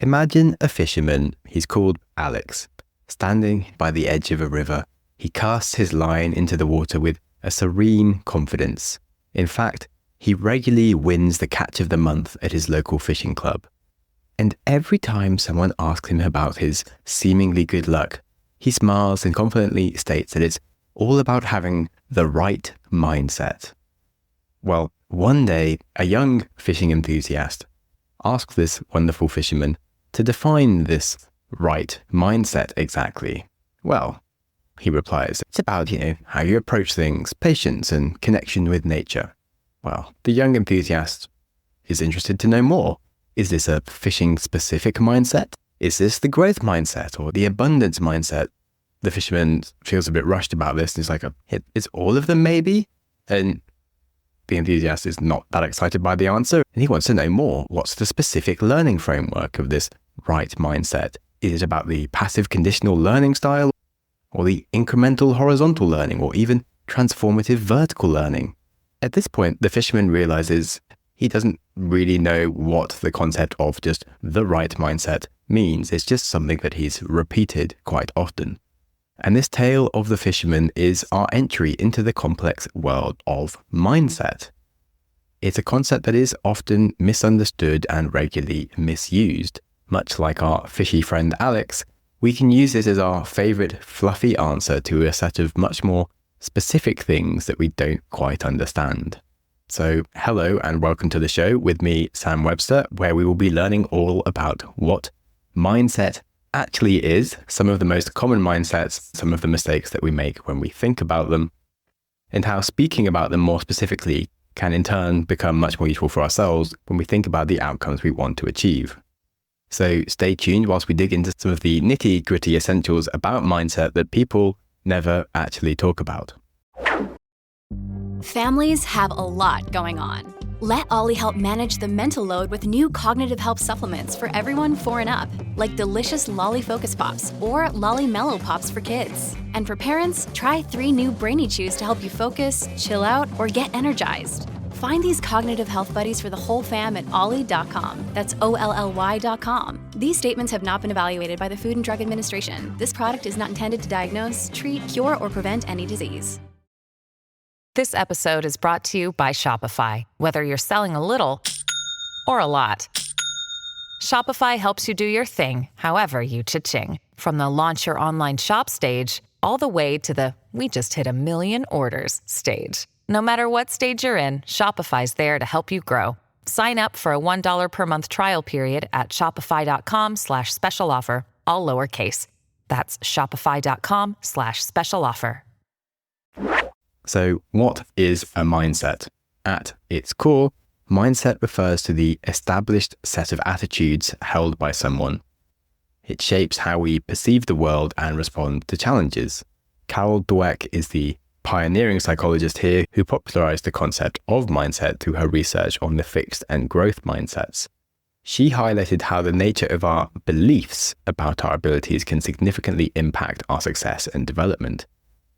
Imagine a fisherman, he's called Alex, standing by the edge of a river. He casts his line into the water with a serene confidence. In fact, he regularly wins the catch of the month at his local fishing club. And every time someone asks him about his seemingly good luck, he smiles and confidently states that it's all about having the right mindset. Well, one day, a young fishing enthusiast asked this wonderful fisherman to define this right mindset exactly. Well, he replies, it's about, how you approach things, patience and connection with nature. Well, the young enthusiast is interested to know more. Is this a fishing-specific mindset? Is this the growth mindset or the abundance mindset? The fisherman feels a bit rushed about this and is like, it's all of them maybe? And the enthusiast is not that excited by the answer and he wants to know more. What's the specific learning framework of this right mindset? Is it about the passive conditional learning style or the incremental horizontal learning or even transformative vertical learning? At this point, the fisherman realizes he doesn't really know what the concept of just the right mindset means. It's just something that he's repeated quite often. And this tale of the fisherman is our entry into the complex world of mindset. It's a concept that is often misunderstood and regularly misused. Much like our fishy friend Alex, we can use this as our favorite fluffy answer to a set of much more specific things that we don't quite understand. So hello and welcome to the show with me, Sam Webster, where we will be learning all about what mindset actually is, some of the most common mindsets, some of the mistakes that we make when we think about them, and how speaking about them more specifically can in turn become much more useful for ourselves when we think about the outcomes we want to achieve. So stay tuned whilst we dig into some of the nitty-gritty essentials about mindset that people never actually talk about. Families have a lot going on. Let Ollie help manage the mental load with new cognitive help supplements for everyone 4 and up, like delicious Lolly Focus Pops or Lolly Mellow Pops for kids. And for parents, try 3 new Brainy Chews to help you focus, chill out, or get energized. Find these cognitive health buddies for the whole fam at ollie.com. That's OLLY.com. These statements have not been evaluated by the Food and Drug Administration. This product is not intended to diagnose, treat, cure, or prevent any disease. This episode is brought to you by Shopify. Whether you're selling a little or a lot, Shopify helps you do your thing, however you cha-ching. From the launch your online shop stage, all the way to the we just hit 1 million orders stage. No matter what stage you're in, Shopify's there to help you grow. Sign up for a $1 per month trial period at shopify.com/special offer, all lowercase. That's shopify.com/special offer. So what is a mindset? At its core, mindset refers to the established set of attitudes held by someone. It shapes how we perceive the world and respond to challenges. Carol Dweck is the pioneering psychologist here who popularized the concept of mindset through her research on the fixed and growth mindsets. She highlighted how the nature of our beliefs about our abilities can significantly impact our success and development.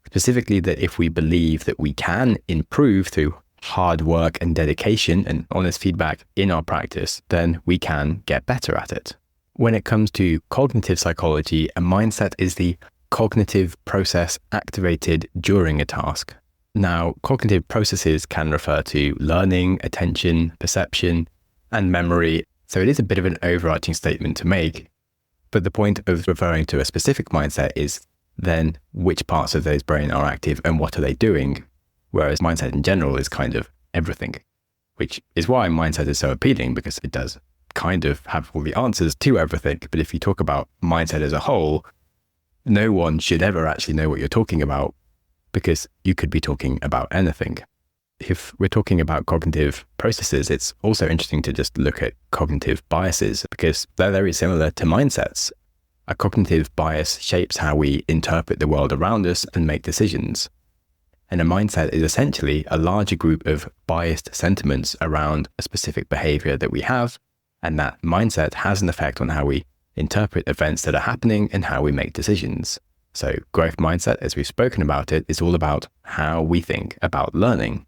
Specifically, that if we believe that we can improve through hard work and dedication and honest feedback in our practice, then we can get better at it. When it comes to cognitive psychology, a mindset is the cognitive process activated during a task. Now, cognitive processes can refer to learning, attention, perception, and memory, so it is a bit of an overarching statement to make. But the point of referring to a specific mindset is then which parts of those brain are active and what are they doing? Whereas mindset in general is kind of everything, which is why mindset is so appealing, because it does kind of have all the answers to everything. But if you talk about mindset as a whole, no one should ever actually know what you're talking about, because you could be talking about anything. If we're talking about cognitive processes, it's also interesting to just look at cognitive biases, because they're very similar to mindsets. A cognitive bias shapes how we interpret the world around us and make decisions. And a mindset is essentially a larger group of biased sentiments around a specific behavior that we have, and that mindset has an effect on how we interpret events that are happening and how we make decisions. So growth mindset, as we've spoken about it, is all about how we think about learning.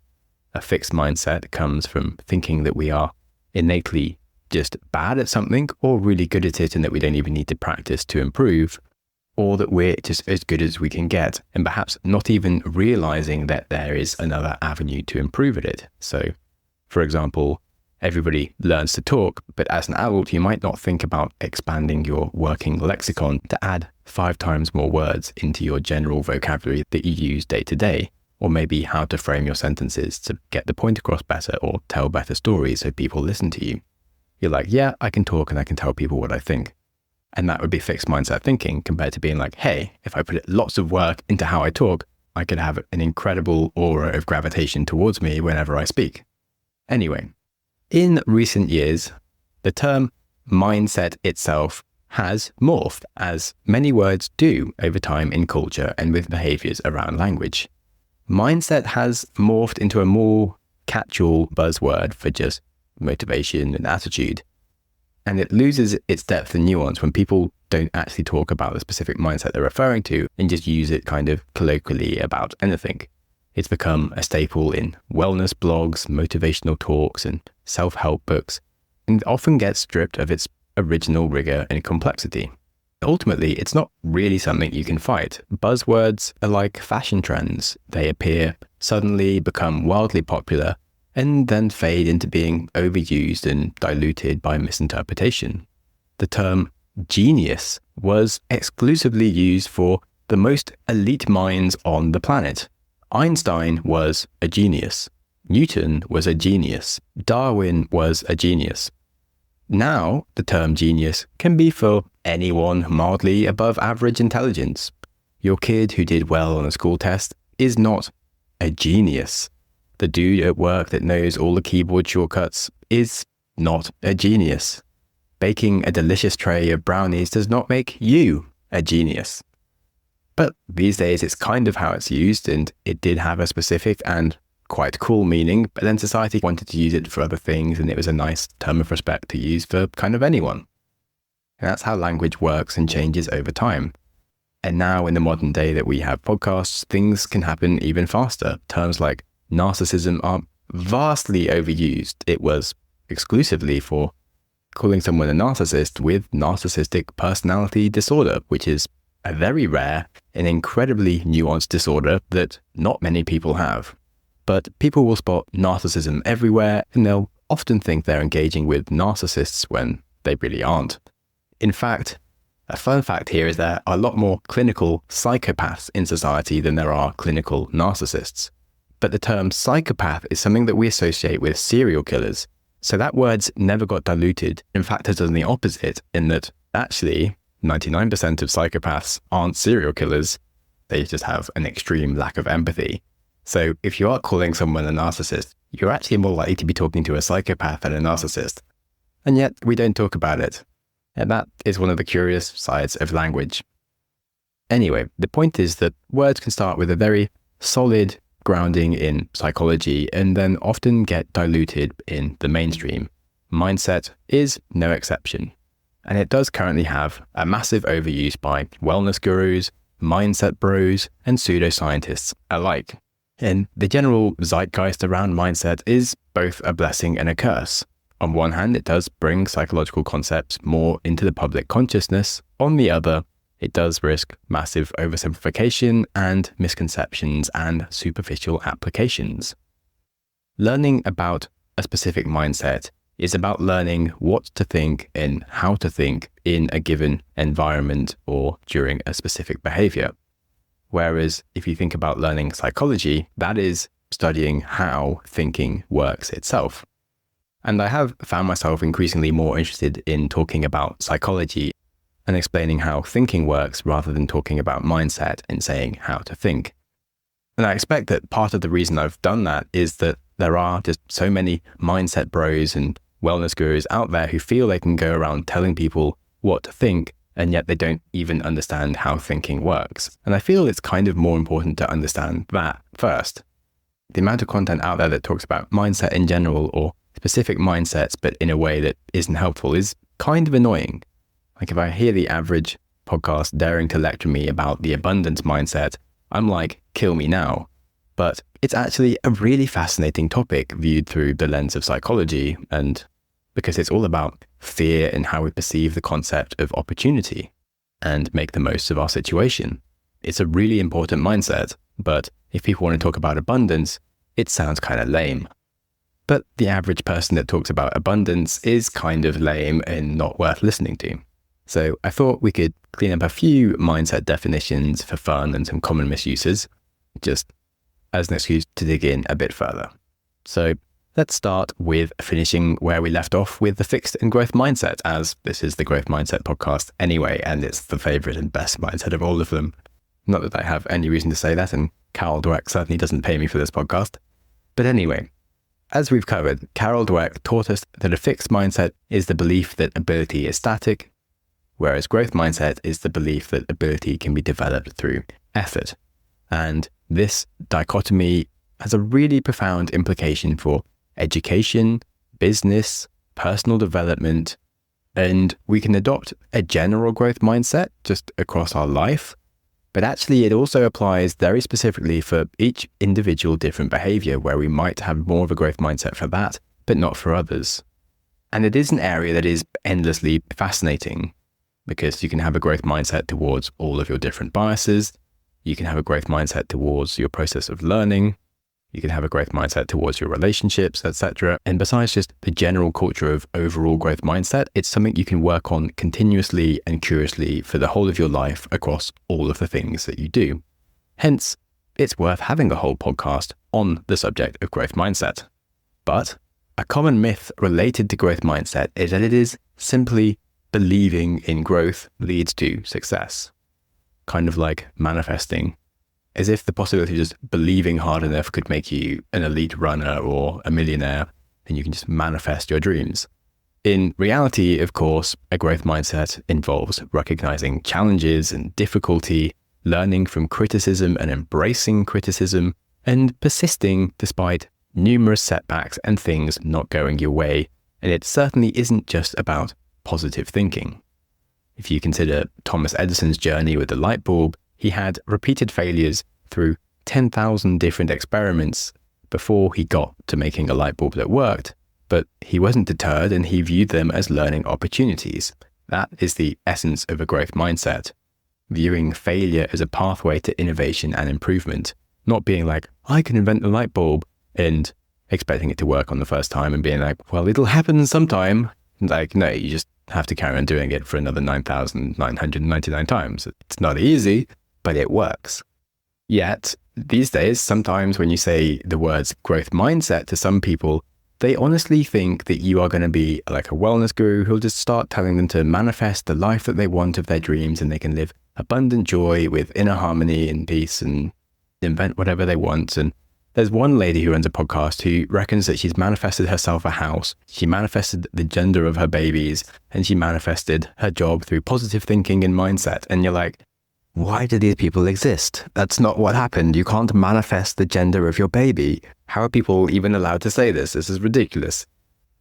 A fixed mindset comes from thinking that we are innately just bad at something or really good at it and that we don't even need to practice to improve, or that we're just as good as we can get and perhaps not even realizing that there is another avenue to improve at it. So, for example, everybody learns to talk, but as an adult, you might not think about expanding your working lexicon to add 5 times more words into your general vocabulary that you use day to day, or maybe how to frame your sentences to get the point across better or tell better stories so people listen to you. You're like, yeah, I can talk and I can tell people what I think. And that would be fixed mindset thinking compared to being like, hey, if I put lots of work into how I talk, I could have an incredible aura of gravitation towards me whenever I speak. Anyway, in recent years, the term mindset itself has morphed, as many words do over time in culture and with behaviours around language. Mindset has morphed into a more catch-all buzzword for just motivation and attitude. And it loses its depth and nuance when people don't actually talk about the specific mindset they're referring to and just use it kind of colloquially about anything. It's become a staple in wellness blogs, motivational talks, and self-help books, and often gets stripped of its original rigor and complexity. Ultimately, it's not really something you can fight. Buzzwords are like fashion trends. They appear, suddenly become wildly popular, and then fade into being overused and diluted by misinterpretation. The term genius was exclusively used for the most elite minds on the planet. Einstein was a genius. Newton was a genius. Darwin was a genius. Now, the term genius can be for anyone mildly above average intelligence. Your kid who did well on a school test is not a genius. The dude at work that knows all the keyboard shortcuts is not a genius. Baking a delicious tray of brownies does not make you a genius. But these days it's kind of how it's used, and it did have a specific and quite cool meaning, but then society wanted to use it for other things, and it was a nice term of respect to use for kind of anyone. And that's how language works and changes over time. And now in the modern day that we have podcasts, things can happen even faster. Terms like narcissism are vastly overused. It was exclusively for calling someone a narcissist with narcissistic personality disorder, which is a very rare and incredibly nuanced disorder that not many people have. But people will spot narcissism everywhere, and they'll often think they're engaging with narcissists when they really aren't. In fact, a fun fact here is there are a lot more clinical psychopaths in society than there are clinical narcissists. But the term psychopath is something that we associate with serial killers. So that word's never got diluted. In fact, it's done the opposite, in that actually 99% of psychopaths aren't serial killers. They just have an extreme lack of empathy. So if you are calling someone a narcissist, you're actually more likely to be talking to a psychopath than a narcissist. And yet we don't talk about it. And that is one of the curious sides of language. Anyway, the point is that words can start with a very solid grounding in psychology and then often get diluted in the mainstream. Mindset is no exception. And it does currently have a massive overuse by wellness gurus, mindset bros, and pseudoscientists alike. And the general zeitgeist around mindset is both a blessing and a curse. On one hand, it does bring psychological concepts more into the public consciousness. On the other, it does risk massive oversimplification and misconceptions and superficial applications. Learning about a specific mindset is about learning what to think and how to think in a given environment or during a specific behavior. Whereas if you think about learning psychology, that is studying how thinking works itself. And I have found myself increasingly more interested in talking about psychology and explaining how thinking works rather than talking about mindset and saying how to think. And I expect that part of the reason I've done that is that there are just so many mindset bros and wellness gurus out there who feel they can go around telling people what to think, and yet they don't even understand how thinking works. And I feel it's kind of more important to understand that first. The amount of content out there that talks about mindset in general or specific mindsets, but in a way that isn't helpful, is kind of annoying. Like if I hear the average podcast daring to lecture me about the abundance mindset, I'm like, kill me now. But it's actually a really fascinating topic viewed through the lens of psychology, and because it's all about fear and how we perceive the concept of opportunity and make the most of our situation. It's a really important mindset, but if people want to talk about abundance, it sounds kind of lame. But the average person that talks about abundance is kind of lame and not worth listening to. So I thought we could clean up a few mindset definitions for fun and some common misuses, just as an excuse to dig in a bit further. So let's start with finishing where we left off with the fixed and growth mindset, as this is the growth mindset podcast anyway, and it's the favorite and best mindset of all of them. Not that I have any reason to say that, and Carol Dweck certainly doesn't pay me for this podcast. But anyway, as we've covered, Carol Dweck taught us that a fixed mindset is the belief that ability is static, whereas growth mindset is the belief that ability can be developed through effort. And this dichotomy has a really profound implication for education, business, personal development, and we can adopt a general growth mindset just across our life, but actually it also applies very specifically for each individual different behavior where we might have more of a growth mindset for that, but not for others. And it is an area that is endlessly fascinating because you can have a growth mindset towards all of your different biases. You can have a growth mindset towards your process of learning. You can have a growth mindset towards your relationships, etc. And besides just the general culture of overall growth mindset, it's something you can work on continuously and curiously for the whole of your life across all of the things that you do. Hence, it's worth having a whole podcast on the subject of growth mindset. But a common myth related to growth mindset is that it is simply believing in growth leads to success. Kind of like manifesting. As if the possibility of just believing hard enough could make you an elite runner or a millionaire, and you can just manifest your dreams. In reality, of course, a growth mindset involves recognizing challenges and difficulty, learning from criticism and embracing criticism, and persisting despite numerous setbacks and things not going your way. And it certainly isn't just about positive thinking. If you consider Thomas Edison's journey with the light bulb, he had repeated failures through 10,000 different experiments before he got to making a light bulb that worked, but he wasn't deterred and he viewed them as learning opportunities. That is the essence of a growth mindset, viewing failure as a pathway to innovation and improvement, not being like, I can invent the light bulb, and expecting it to work on the first time and being like, well, it'll happen sometime. Like, no, you just have to carry on doing it for another 9,999 times. It's not easy, but it works. Yet, these days, sometimes when you say the words growth mindset to some people, they honestly think that you are going to be like a wellness guru who'll just start telling them to manifest the life that they want of their dreams and they can live abundant joy with inner harmony and peace and invent whatever they want. And there's one lady who runs a podcast who reckons that she's manifested herself a house, she manifested the gender of her babies, and she manifested her job through positive thinking and mindset. And you're like, why do these people exist? That's not what happened. You can't manifest the gender of your baby. How are people even allowed to say this? This is ridiculous.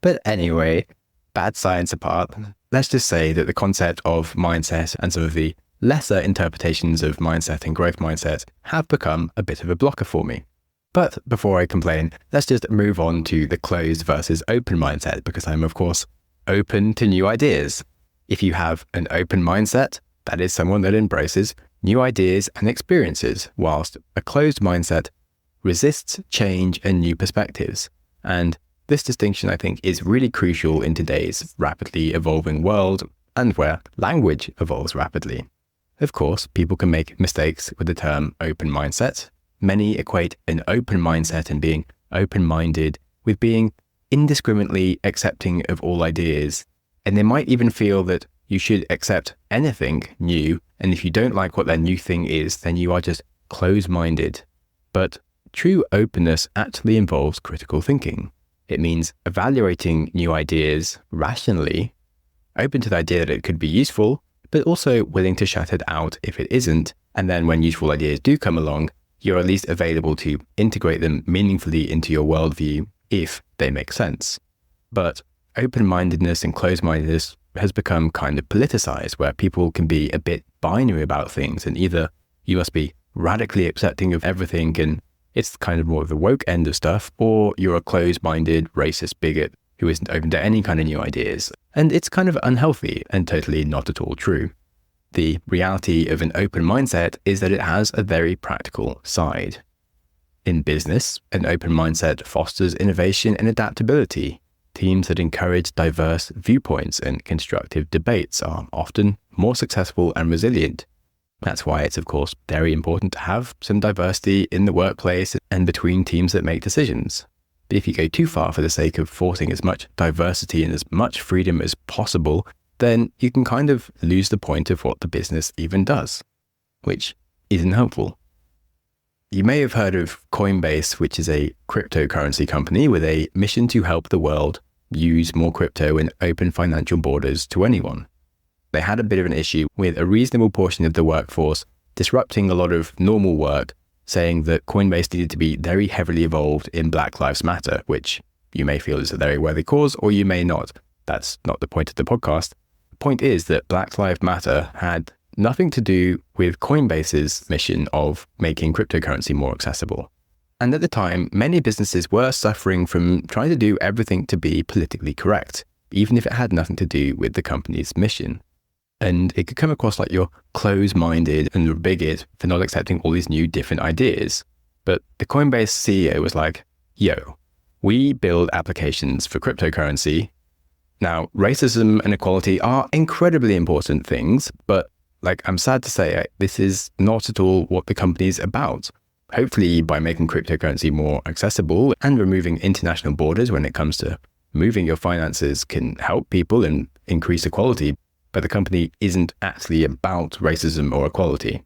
But anyway, bad science apart, let's just say that the concept of mindset and some of the lesser interpretations of mindset and growth mindset have become a bit of a blocker for me. But before I complain, let's just move on to the closed versus open mindset, because I'm, of course, open to new ideas. If you have an open mindset, that is someone that embraces new ideas and experiences, whilst a closed mindset resists change and new perspectives. And this distinction, I think, is really crucial in today's rapidly evolving world and where language evolves rapidly. Of course, people can make mistakes with the term open mindset. Many equate an open mindset and being open-minded with being indiscriminately accepting of all ideas. And they might even feel that you should accept anything new, and if you don't like what that new thing is, then you are just closed-minded. But true openness actually involves critical thinking. It means evaluating new ideas rationally, open to the idea that it could be useful, but also willing to shut it out if it isn't, and then when useful ideas do come along, you're at least available to integrate them meaningfully into your worldview if they make sense. But open-mindedness and closed-mindedness has become kind of politicized, where people can be a bit binary about things, and either you must be radically accepting of everything and it's kind of more of the woke end of stuff, or you're a closed-minded racist bigot who isn't open to any kind of new ideas. And it's kind of unhealthy and totally not at all true. The reality of an open mindset is that it has a very practical side. In business, an open mindset fosters innovation and adaptability. Teams that encourage diverse viewpoints and constructive debates are often more successful and resilient. That's why it's, of course, very important to have some diversity in the workplace and between teams that make decisions. But if you go too far for the sake of forcing as much diversity and as much freedom as possible, then you can kind of lose the point of what the business even does, which isn't helpful. You may have heard of Coinbase, which is a cryptocurrency company with a mission to help the world use more crypto and open financial borders to anyone. They had a bit of an issue with a reasonable portion of the workforce disrupting a lot of normal work, saying that Coinbase needed to be very heavily involved in Black Lives Matter, which you may feel is a very worthy cause, or you may not. That's not the point of the podcast. The point is that Black Lives Matter had nothing to do with Coinbase's mission of making cryptocurrency more accessible. And at the time, many businesses were suffering from trying to do everything to be politically correct, even if it had nothing to do with the company's mission. And it could come across like you're close-minded and a bigot for not accepting all these new different ideas. But the Coinbase CEO was like, yo, we build applications for cryptocurrency. Now, racism and equality are incredibly important things, but I'm sad to say, this is not at all what the company's about. Hopefully, by making cryptocurrency more accessible and removing international borders when it comes to moving your finances can help people and increase equality, but the company isn't actually about racism or equality.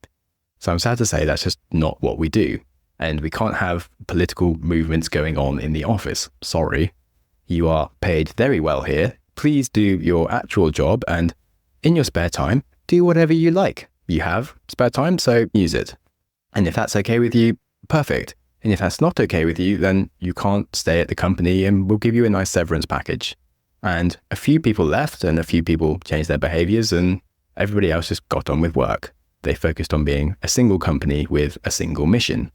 So I'm sad to say that's just not what we do. And we can't have political movements going on in the office. Sorry. You are paid very well here. Please do your actual job and in your spare time, do whatever you like. You have spare time, so use it. And if that's okay with you, perfect. And if that's not okay with you, then you can't stay at the company and we'll give you a nice severance package. And a few people left and a few people changed their behaviours and everybody else just got on with work. They focused on being a single company with a single mission.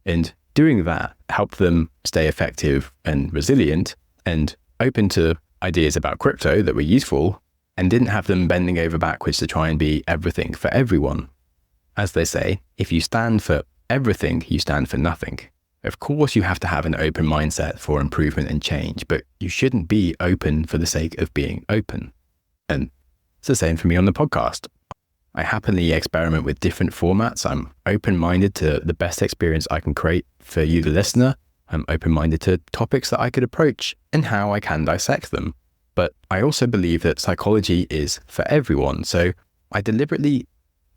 And doing that helped them stay effective and resilient and open to ideas about crypto that were useful and didn't have them bending over backwards to try and be everything for everyone. As they say, if you stand for everything, you stand for nothing. Of course, you have to have an open mindset for improvement and change, but you shouldn't be open for the sake of being open. And it's the same for me on the podcast. I happily experiment with different formats. I'm open-minded to the best experience I can create for you, the listener. I'm open-minded to topics that I could approach and how I can dissect them. But I also believe that psychology is for everyone. So I deliberately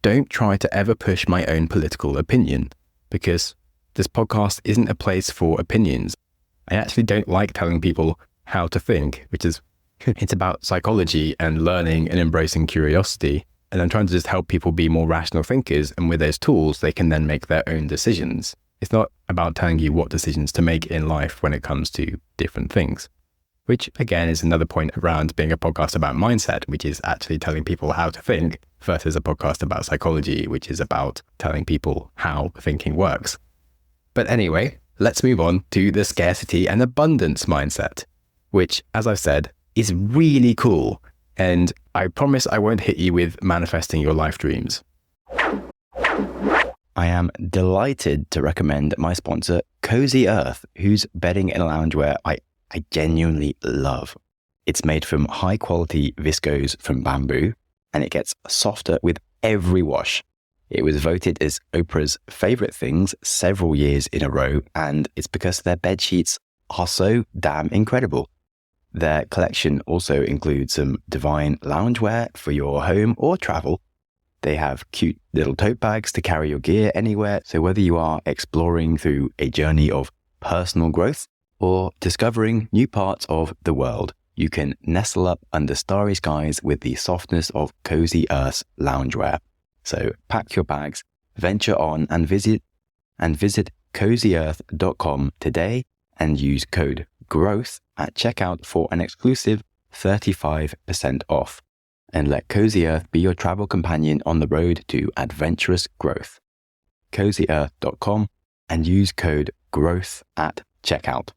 don't try to ever push my own political opinion because this podcast isn't a place for opinions. I actually don't like telling people how to think, it's about psychology and learning and embracing curiosity. And I'm trying to just help people be more rational thinkers. And with those tools, they can then make their own decisions. It's not about telling you what decisions to make in life when it comes to different things. Which again is another point around being a podcast about mindset, which is actually telling people how to think versus a podcast about psychology, which is about telling people how thinking works. But anyway, let's move on to the scarcity and abundance mindset, which, as I've said, is really cool. And I promise I won't hit you with manifesting your life dreams. I am delighted to recommend my sponsor, Cozy Earth, whose bedding and loungewear I genuinely love. It's made from high quality viscose from bamboo, and it gets softer with every wash. It was voted as Oprah's favorite things several years in a row, and it's because their bed sheets are so damn incredible. Their collection also includes some divine loungewear for your home or travel. They have cute little tote bags to carry your gear anywhere, so whether you are exploring through a journey of personal growth or discovering new parts of the world, you can nestle up under starry skies with the softness of Cozy Earth's loungewear. So pack your bags, venture on and visit cozyearth.com today and use code GROWTH at checkout for an exclusive 35% off. And let Cozy Earth be your travel companion on the road to adventurous growth. cozyearth.com and use code GROWTH at checkout.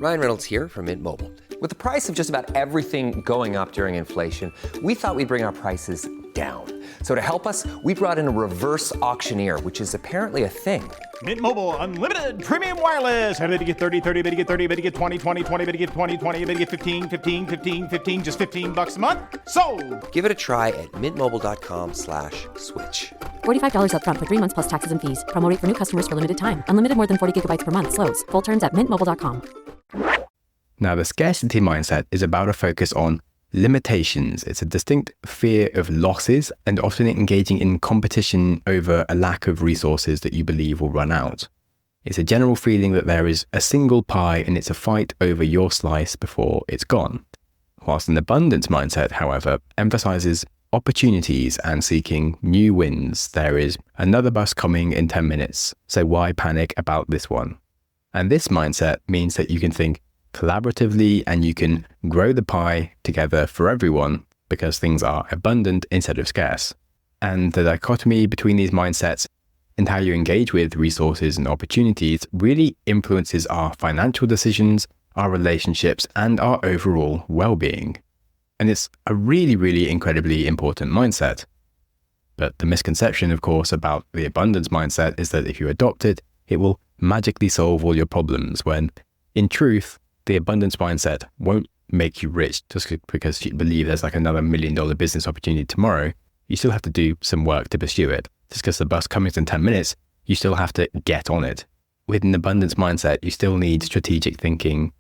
Ryan Reynolds here from Mint Mobile. With the price of just about everything going up during inflation, we thought we'd bring our prices down. So to help us, we brought in a reverse auctioneer, which is apparently a thing. Mint Mobile Unlimited Premium Wireless. How to get 30, 30, bit to get 30, bit to get 20, 20, 20, bit to get 20, 20, bit to get 15, 15, 15, 15, just $15 a month? Sold! Give it a try at mintmobile.com/switch. $45 up front for 3 months plus taxes and fees. Promo rate for new customers for limited time. Unlimited more than 40 gigabytes per month. Slows full terms at mintmobile.com. Now, the scarcity mindset is about a focus on limitations. It's a distinct fear of losses and often engaging in competition over a lack of resources that you believe will run out. It's a general feeling that there is a single pie and it's a fight over your slice before it's gone. Whilst an abundance mindset, however, emphasizes opportunities and seeking new wins. There is another bus coming in 10 minutes, so why panic about this one? And this mindset means that you can think collaboratively and you can grow the pie together for everyone because things are abundant instead of scarce. And the dichotomy between these mindsets and how you engage with resources and opportunities really influences our financial decisions, our relationships, and our overall well-being. And it's a really, really incredibly important mindset. But the misconception, of course, about the abundance mindset is that if you adopt it, it will magically solve all your problems, when in truth, the abundance mindset won't make you rich just because you believe there's like another $1 million business opportunity tomorrow. You still have to do some work to pursue it. Just because the bus comes in 10 minutes, you still have to get on it. With an abundance mindset, you still need strategic thinking.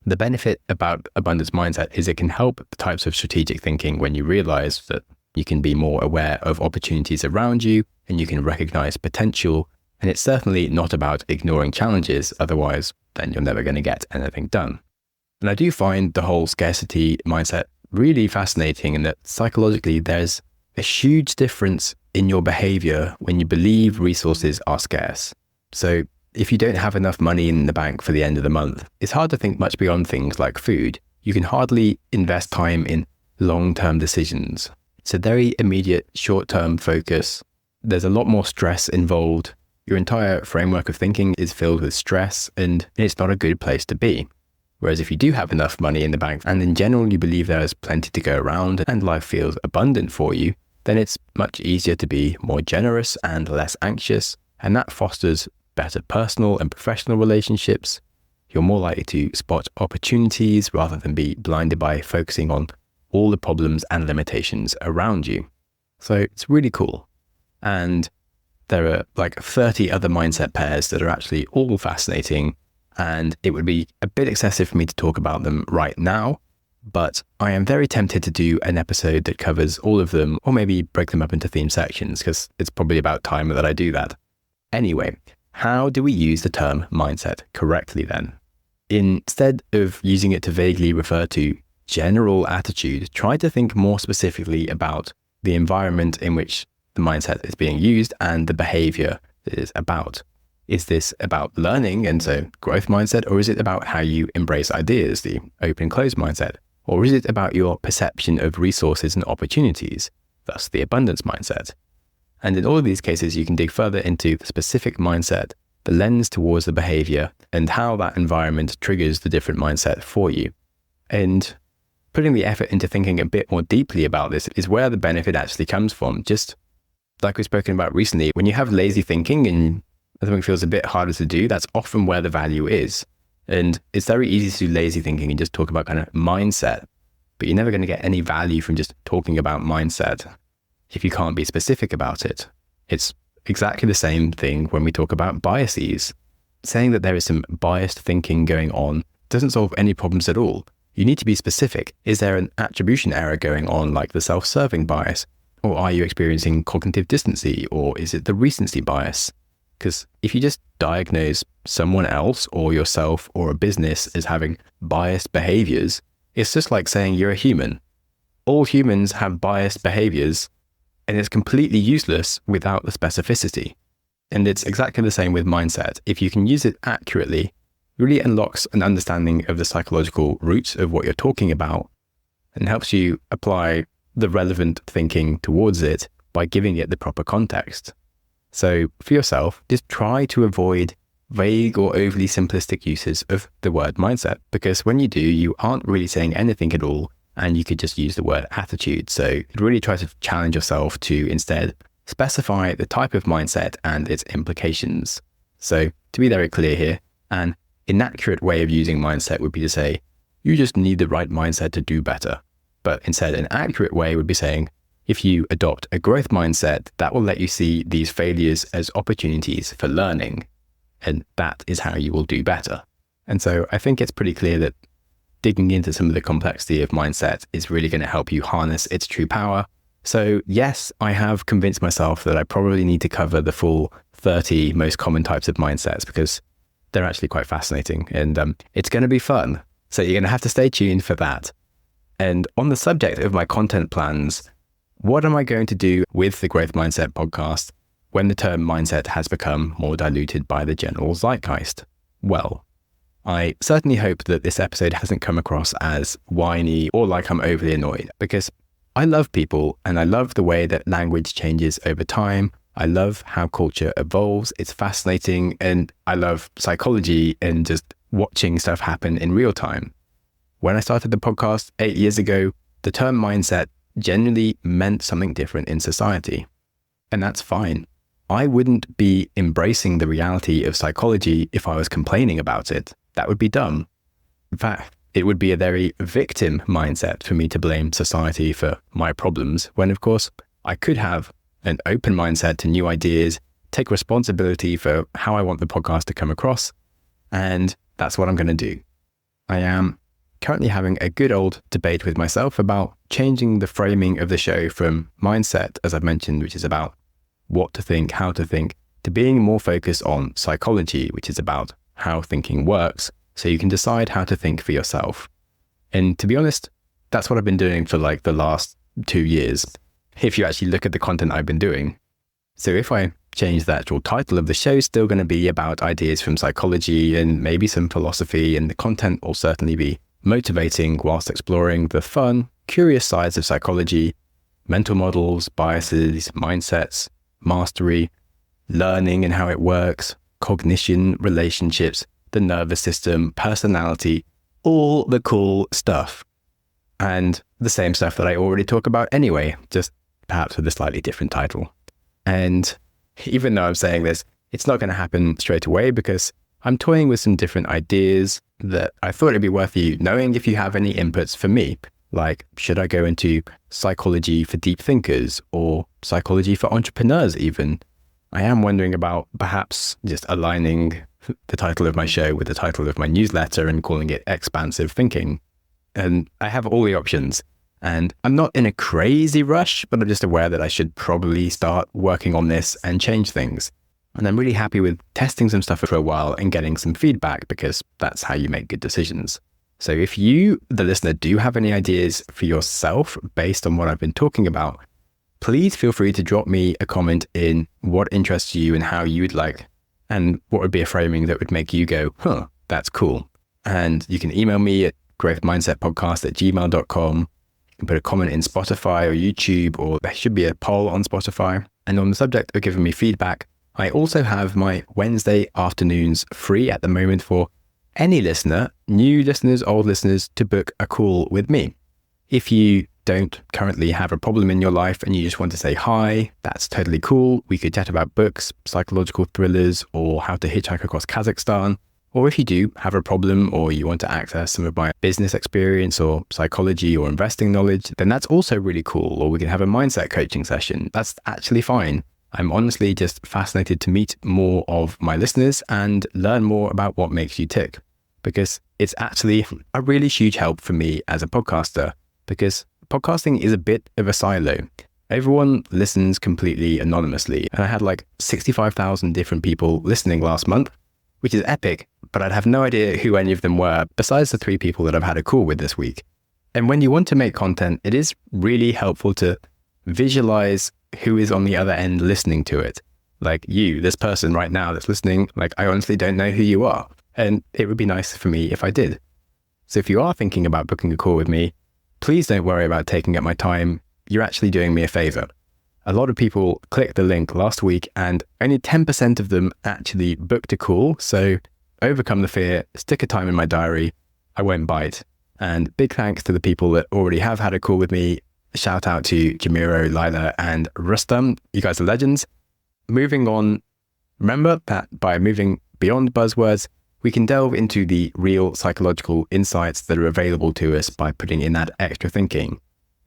The benefit about abundance mindset is it can help the types of strategic thinking when you realize that you can be more aware of opportunities around you and you can recognize potential. And it's certainly not about ignoring challenges. Otherwise, then you're never going to get anything done. And I do find the whole scarcity mindset really fascinating in that psychologically, there's a huge difference in your behavior when you believe resources are scarce. So if you don't have enough money in the bank for the end of the month, it's hard to think much beyond things like food. You can hardly invest time in long-term decisions. It's a very immediate short-term focus. There's a lot more stress involved. Your entire framework of thinking is filled with stress, and it's not a good place to be. Whereas if you do have enough money in the bank, and in general you believe there is plenty to go around and life feels abundant for you, then it's much easier to be more generous and less anxious, and that fosters better personal and professional relationships. You're more likely to spot opportunities rather than be blinded by focusing on all the problems and limitations around you. So it's really cool. And there are like 30 other mindset pairs that are actually all fascinating, and it would be a bit excessive for me to talk about them right now, but I am very tempted to do an episode that covers all of them, or maybe break them up into theme sections, because it's probably about time that I do that. Anyway, how do we use the term mindset correctly then? Instead of using it to vaguely refer to general attitude, try to think more specifically about the environment in which the mindset is being used and the behavior it is about. Is this about learning, and so growth mindset, or is it about how you embrace ideas, the open and closed mindset? Or is it about your perception of resources and opportunities, thus the abundance mindset? And in all of these cases, you can dig further into the specific mindset, the lens towards the behavior, and how that environment triggers the different mindset for you. And putting the effort into thinking a bit more deeply about this is where the benefit actually comes from. Just like we've spoken about recently, when you have lazy thinking and something feels a bit harder to do, that's often where the value is. And it's very easy to do lazy thinking and just talk about kind of mindset, but you're never going to get any value from just talking about mindset if you can't be specific about it. It's exactly the same thing when we talk about biases. Saying that there is some biased thinking going on doesn't solve any problems at all. You need to be specific. Is there an attribution error going on, like the self-serving bias? Or are you experiencing cognitive dissonance, or is it the recency bias? Because if you just diagnose someone else or yourself or a business as having biased behaviors, it's just like saying you're a human. All humans have biased behaviors, and it's completely useless without the specificity. And it's exactly the same with mindset. If you can use it accurately, it really unlocks an understanding of the psychological roots of what you're talking about and helps you apply the relevant thinking towards it by giving it the proper context. So for yourself, just try to avoid vague or overly simplistic uses of the word mindset, because when you do, you aren't really saying anything at all, and you could just use the word attitude. So really try to challenge yourself to instead specify the type of mindset and its implications. So to be very clear here, an inaccurate way of using mindset would be to say, you just need the right mindset to do better. But instead, an accurate way would be saying, if you adopt a growth mindset, that will let you see these failures as opportunities for learning. And that is how you will do better. And so I think it's pretty clear that digging into some of the complexity of mindset is really going to help you harness its true power. So yes, I have convinced myself that I probably need to cover the full 30 most common types of mindsets, because they're actually quite fascinating, and it's going to be fun. So you're going to have to stay tuned for that. And on the subject of my content plans, what am I going to do with the Growth Mindset podcast when the term mindset has become more diluted by the general zeitgeist? Well, I certainly hope that this episode hasn't come across as whiny or like I'm overly annoyed, because I love people and I love the way that language changes over time. I love how culture evolves. It's fascinating, and I love psychology and just watching stuff happen in real time. When I started the podcast 8 years ago, the term mindset generally meant something different in society. And that's fine. I wouldn't be embracing the reality of psychology if I was complaining about it. That would be dumb. In fact, it would be a very victim mindset for me to blame society for my problems, when of course I could have an open mindset to new ideas, take responsibility for how I want the podcast to come across, and that's what I'm going to do. I am currently having a good old debate with myself about changing the framing of the show from mindset, as I've mentioned, which is about what to think, how to think, to being more focused on psychology, which is about how thinking works, so you can decide how to think for yourself. And to be honest, that's what I've been doing for like the last 2 years, if you actually look at the content I've been doing. So if I change the actual title of the show, it's still going to be about ideas from psychology and maybe some philosophy, and the content will certainly be motivating whilst exploring the fun, curious sides of psychology, mental models, biases, mindsets, mastery, learning and how it works, cognition, relationships, the nervous system, personality, all the cool stuff. And the same stuff that I already talk about anyway, just perhaps with a slightly different title. And even though I'm saying this, it's not going to happen straight away, because I'm toying with some different ideas that I thought it'd be worth you knowing if you have any inputs for me. Like, should I go into psychology for deep thinkers or psychology for entrepreneurs even? I am wondering about perhaps just aligning the title of my show with the title of my newsletter and calling it Expansive Thinking. And I have all the options. And I'm not in a crazy rush, but I'm just aware that I should probably start working on this and change things. And I'm really happy with testing some stuff for a while and getting some feedback, because that's how you make good decisions. So if you, the listener, do have any ideas for yourself based on what I've been talking about, please feel free to drop me a comment in what interests you and how you would like, and what would be a framing that would make you go, huh, that's cool. And you can email me at growthmindsetpodcast@gmail.com. You can put a comment in Spotify or YouTube, or there should be a poll on Spotify. And on the subject of giving me feedback, I also have my Wednesday afternoons free at the moment for any listener, new listeners, old listeners, to book a call with me. If you don't currently have a problem in your life and you just want to say hi, that's totally cool. We could chat about books, psychological thrillers, or how to hitchhike across Kazakhstan. Or if you do have a problem, or you want to access some of my business experience or psychology or investing knowledge, then that's also really cool. Or we can have a mindset coaching session. That's actually fine. I'm honestly just fascinated to meet more of my listeners and learn more about what makes you tick, because it's actually a really huge help for me as a podcaster, because podcasting is a bit of a silo. Everyone listens completely anonymously, and I had like 65,000 different people listening last month, which is epic, but I'd have no idea who any of them were besides the 3 people that I've had a call with this week. And when you want to make content, it is really helpful to visualize who is on the other end listening to it. Like you, this person right now that's listening, like I honestly don't know who you are. And it would be nice for me if I did. So if you are thinking about booking a call with me, please don't worry about taking up my time. You're actually doing me a favor. A lot of people clicked the link last week and only 10% of them actually booked a call. So overcome the fear, stick a time in my diary. I won't bite. And big thanks to the people that already have had a call with me. Shout out to Jamiro, Lila, and Rustam. You guys are legends. Moving on, remember that by moving beyond buzzwords, we can delve into the real psychological insights that are available to us by putting in that extra thinking.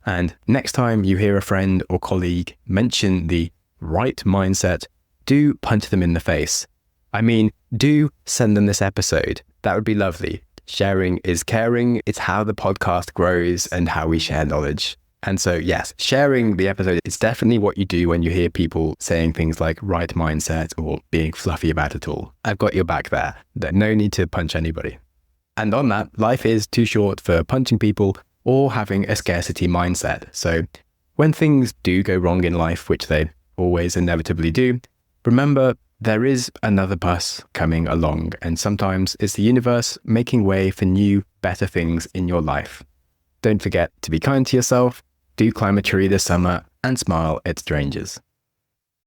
And next time you hear a friend or colleague mention the right mindset, do punch them in the face. I mean, do send them this episode. That would be lovely. Sharing is caring. It's how the podcast grows and how we share knowledge. And so, yes, sharing the episode is definitely what you do when you hear people saying things like right mindset or being fluffy about it all. I've got your back there. There's no need to punch anybody. And on that, life is too short for punching people or having a scarcity mindset. So when things do go wrong in life, which they always inevitably do, remember there is another bus coming along, and sometimes it's the universe making way for new, better things in your life. Don't forget to be kind to yourself, do climb a tree this summer, and smile at strangers.